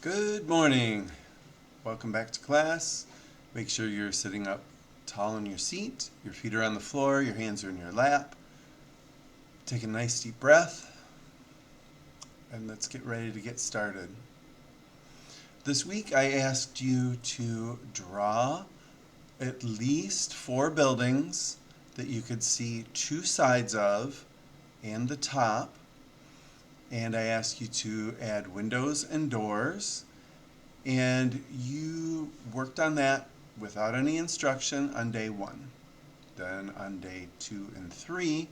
Good morning. Welcome back to class. Make sure you're sitting up tall in your seat. Your feet are on the floor, your hands are in your lap. Take a nice deep breath and let's get ready to get started. This week I asked you to draw at least 4 buildings that you could see 2 sides of and the top. And I asked you to add windows and doors. And you worked on that without any instruction on day 1. Then on day 2 and 3,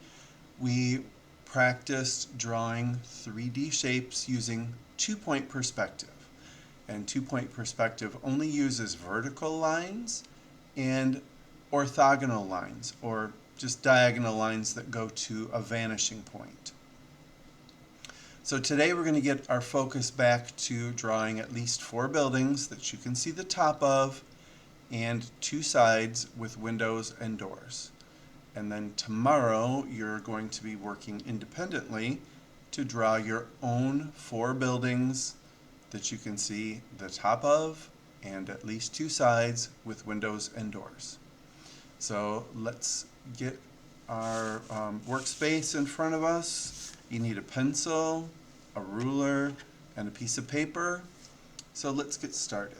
we practiced drawing 3D shapes using 2-point perspective. And 2-point perspective only uses vertical lines and orthogonal lines, or just diagonal lines that go to a vanishing point. So today we're going to get our focus back to drawing at least 4 buildings that you can see the top of and 2 sides with windows and doors. And then tomorrow you're going to be working independently to draw your own 4 buildings that you can see the top of and at least 2 sides with windows and doors. So let's get our workspace in front of us. You need a pencil, a ruler, and a piece of paper. So let's get started.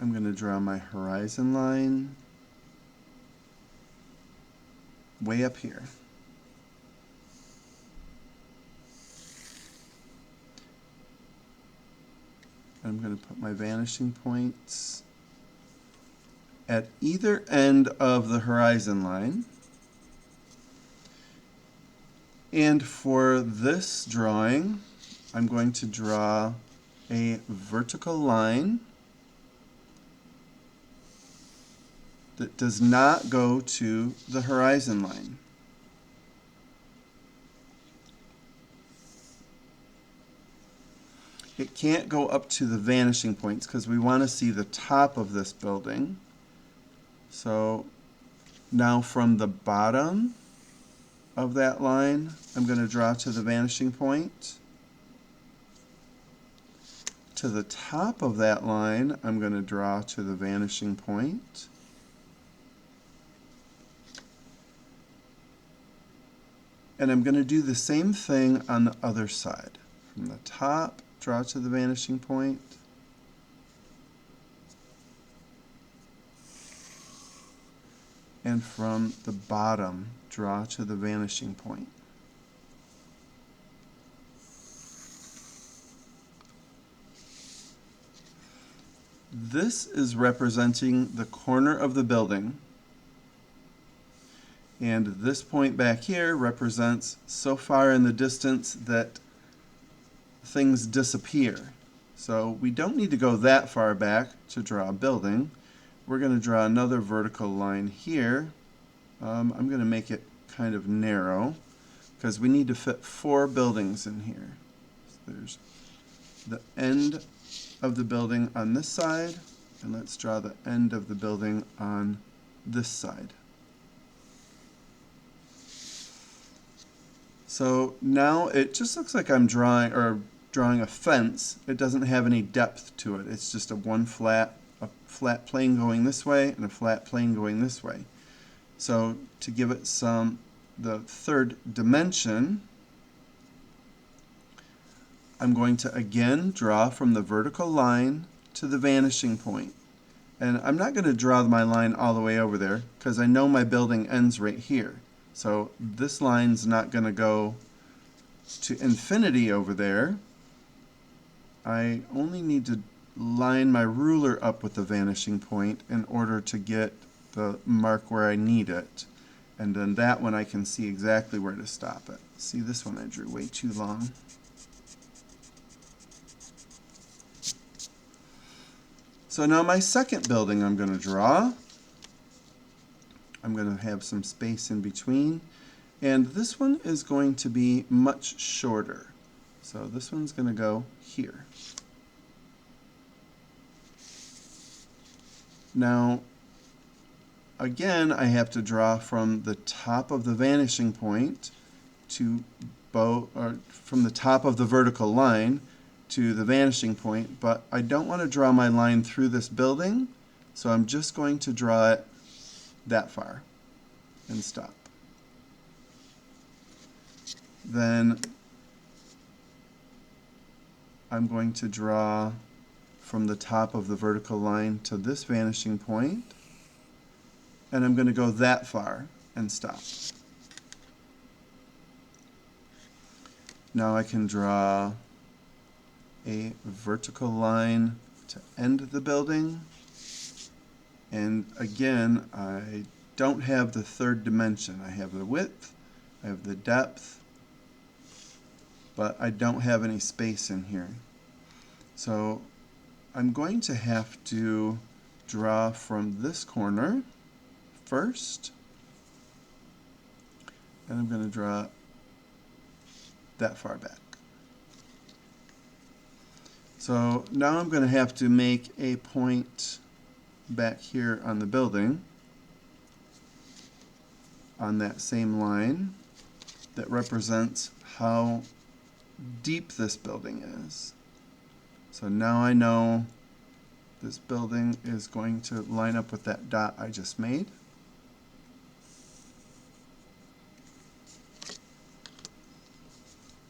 I'm going to draw my horizon line way up here. I'm going to put my vanishing points at either end of the horizon line. And for this drawing, I'm going to draw a vertical line that does not go to the horizon line. It can't go up to the vanishing points because we want to see the top of this building. So now from the bottom of that line, I'm going to draw to the vanishing point. To the top of that line, I'm going to draw to the vanishing point. And I'm going to do the same thing on the other side. From the top, draw to the vanishing point. And from the bottom, draw to the vanishing point. This is representing the corner of the building. And this point back here represents so far in the distance that things disappear. So we don't need to go that far back to draw a building. We're going to draw another vertical line here. I'm going to make it kind of narrow because we need to fit 4 buildings in here. So there's the end of the building on this side, and let's draw the end of the building on this side. So now it just looks like I'm drawing a fence. It doesn't have any depth to it. It's just a flat plane going this way and a flat plane going this way. So to give it the third dimension, I'm going to again draw from the vertical line to the vanishing point. And I'm not going to draw my line all the way over there because I know my building ends right here. So this line's not going to go to infinity over there. I only need to line my ruler up with the vanishing point in order to get the mark where I need it. And then that one I can see exactly where to stop it. See, this one I drew way too long. So now my second building I'm going to draw. I'm going to have some space in between. And this one is going to be much shorter. So this one's going to go here. Now, again, I have to draw from the top of the vanishing point to from the top of the vertical line to the vanishing point, but I don't want to draw my line through this building, so I'm just going to draw it that far and stop. Then I'm going to draw from the top of the vertical line to this vanishing point, and I'm going to go that far and stop. Now I can draw a vertical line to end the building, and again I don't have the third dimension. I have the width, I have the depth, but I don't have any space in here. So I'm going to have to draw from this corner first, and I'm going to draw that far back. So now I'm going to have to make a point back here on the building on that same line that represents how deep this building is. So now I know this building is going to line up with that dot I just made.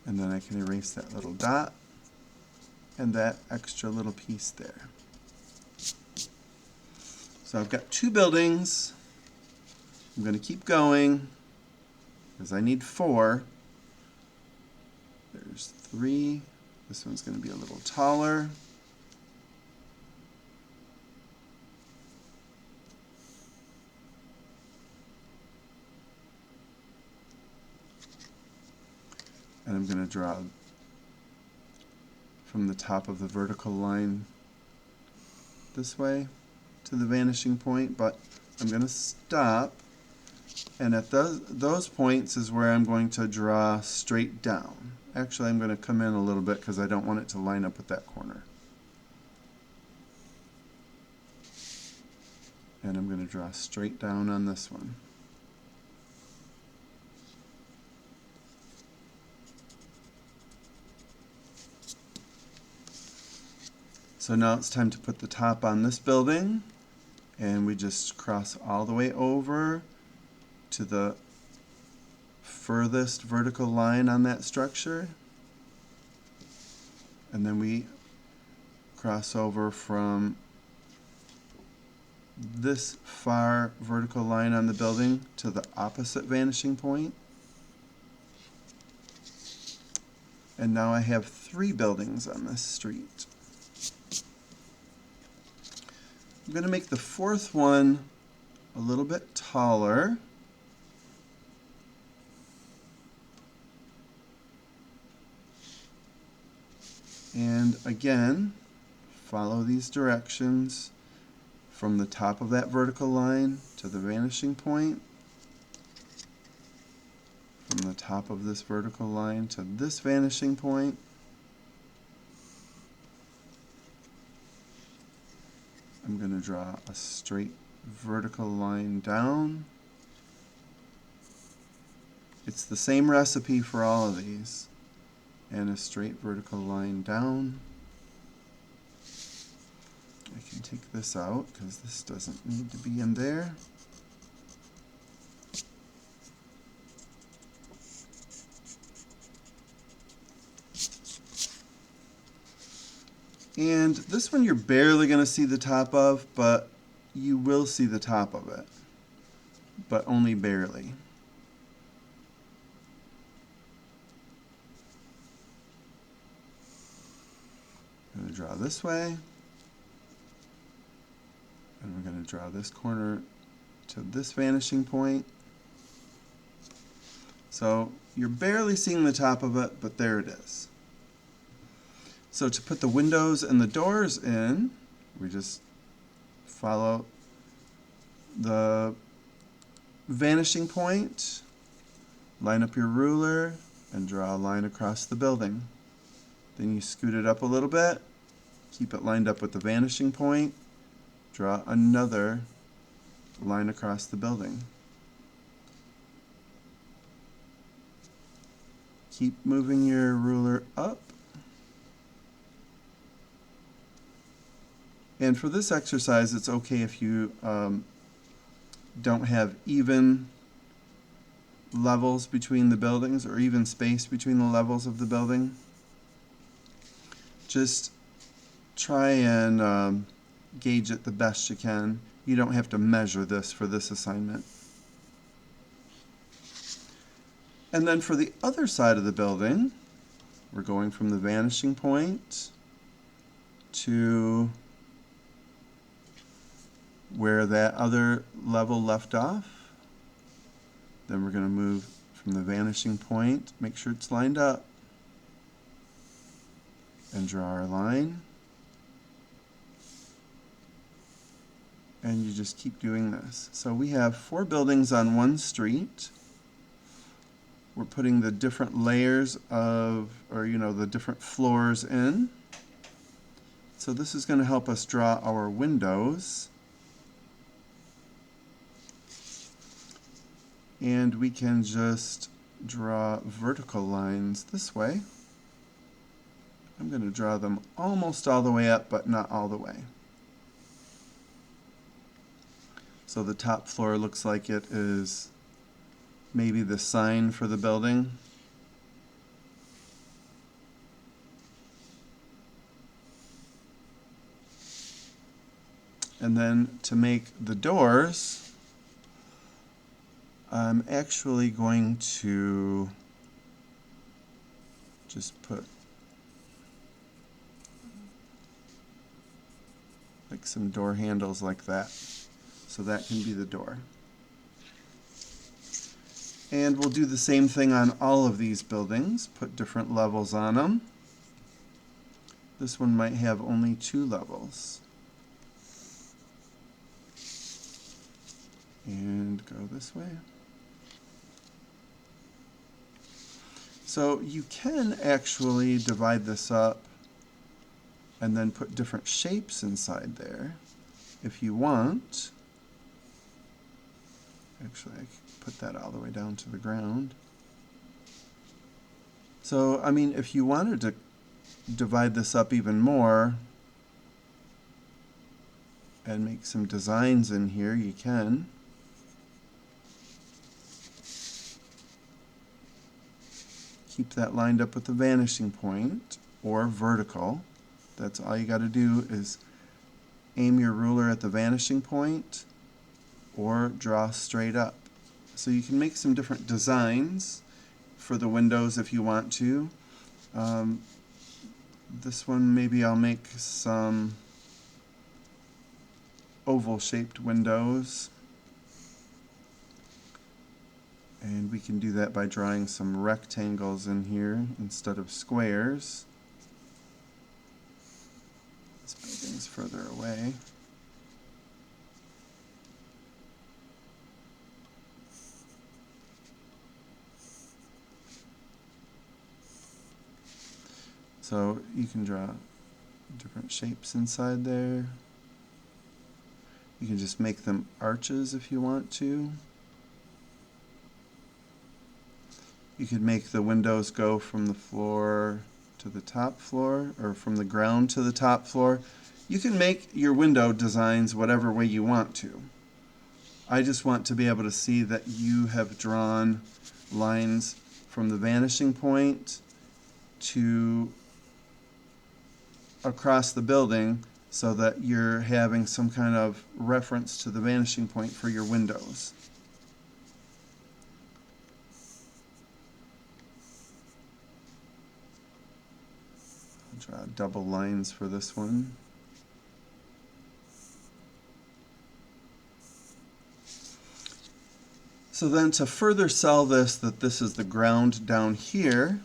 And then I can erase that little dot and that extra little piece there. So I've got two buildings. I'm going to keep going because I need 4. There's 3. This one's going to be a little taller. And I'm going to draw from the top of the vertical line this way to the vanishing point, but I'm going to stop, and at those points is where I'm going to draw straight down. Actually, I'm going to come in a little bit because I don't want it to line up with that corner. And I'm going to draw straight down on this one. So now it's time to put the top on this building, and we just cross all the way over to the furthest vertical line on that structure, and then we cross over from this far vertical line on the building to the opposite vanishing point. And now I have 3 buildings on this street. I'm going to make the 4th one a little bit taller. And again, follow these directions from the top of that vertical line to the vanishing point, from the top of this vertical line to this vanishing point, I'm going to draw a straight vertical line down. It's the same recipe for all of these. And a straight vertical line down. I can take this out because this doesn't need to be in there. And this one you're barely going to see the top of, but you will see the top of it, but only barely. I'm going to draw this way, and we're going to draw this corner to this vanishing point. So you're barely seeing the top of it, but there it is. So to put the windows and the doors in, we just follow the vanishing point, line up your ruler, and draw a line across the building. Then you scoot it up a little bit, keep it lined up with the vanishing point, draw another line across the building. Keep moving your ruler up, And for this exercise, it's okay if you don't have even levels between the buildings or even space between the levels of the building. Just try and gauge it the best you can. You don't have to measure this for this assignment. And then for the other side of the building, we're going from the vanishing point to where that other level left off. Then we're going to move from the vanishing point, make sure it's lined up, and draw our line. And you just keep doing this. So we have 4 buildings on one street. We're putting the different layers of, or the different floors in. So this is going to help us draw our windows. And we can just draw vertical lines this way. I'm going to draw them almost all the way up, but not all the way. So the top floor looks like it is maybe the sign for the building. And then to make the doors, I'm actually going to just put like some door handles like that. So that can be the door. And we'll do the same thing on all of these buildings, put different levels on them. This one might have only 2 levels. And go this way. So you can actually divide this up and then put different shapes inside there if you want. Actually, I can put that all the way down to the ground. So, I mean, if you wanted to divide this up even more and make some designs in here, you can. Keep that lined up with the vanishing point or vertical. That's all you got to do is aim your ruler at the vanishing point or draw straight up. So you can make some different designs for the windows if you want to. This one maybe I'll make some oval shaped windows. And we can do that by drawing some rectangles in here instead of squares. This building's further away. So you can draw different shapes inside there. You can just make them arches if you want to. You could make the windows go from the floor to the top floor, or from the ground to the top floor. You can make your window designs whatever way you want to. I just want to be able to see that you have drawn lines from the vanishing point to across the building so that you're having some kind of reference to the vanishing point for your windows. I'll draw double lines for this one. So then to further sell this, that this is the ground down here,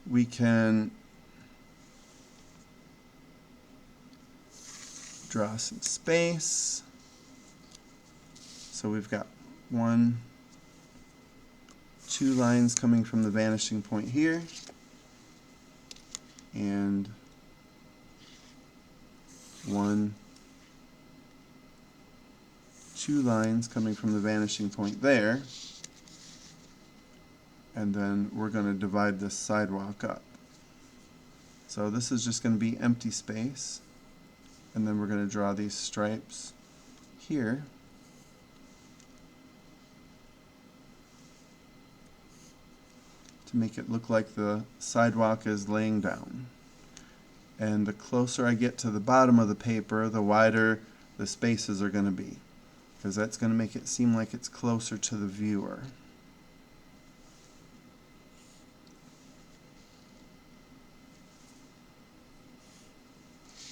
we can draw some space. So we've got 1, 2 lines coming from the vanishing point here, and 1, 2 lines coming from the vanishing point there, and then we're going to divide this sidewalk up. So this is just going to be empty space. And then we're going to draw these stripes here. To make it look like the sidewalk is laying down. And the closer I get to the bottom of the paper, the wider the spaces are going to be, because that's going to make it seem like it's closer to the viewer.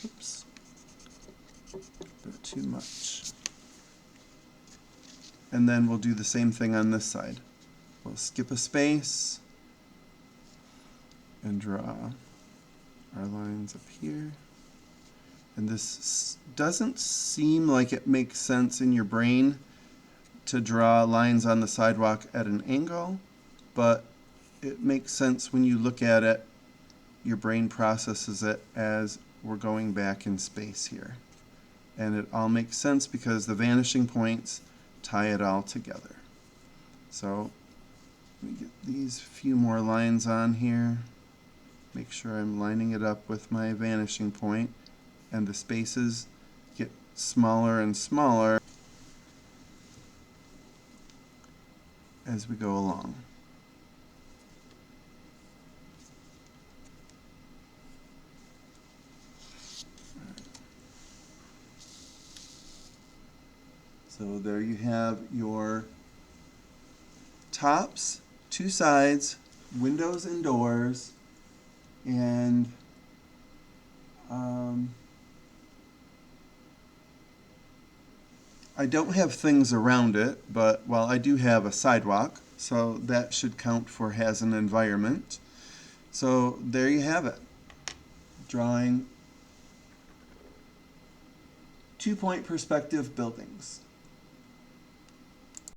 Oops, a bit too much. And then we'll do the same thing on this side. We'll skip a space and draw our lines up here. And this doesn't seem like it makes sense in your brain to draw lines on the sidewalk at an angle, but it makes sense when you look at it. Your brain processes it as we're going back in space here. And it all makes sense because the vanishing points tie it all together. So let me get these few more lines on here. Make sure I'm lining it up with my vanishing point, and the spaces get smaller and smaller as we go along. So there you have your tops, two sides, windows and doors, and I don't have things around it, but well, I do have a sidewalk, so that should count for has an environment. So there you have it. Drawing 2-point perspective buildings.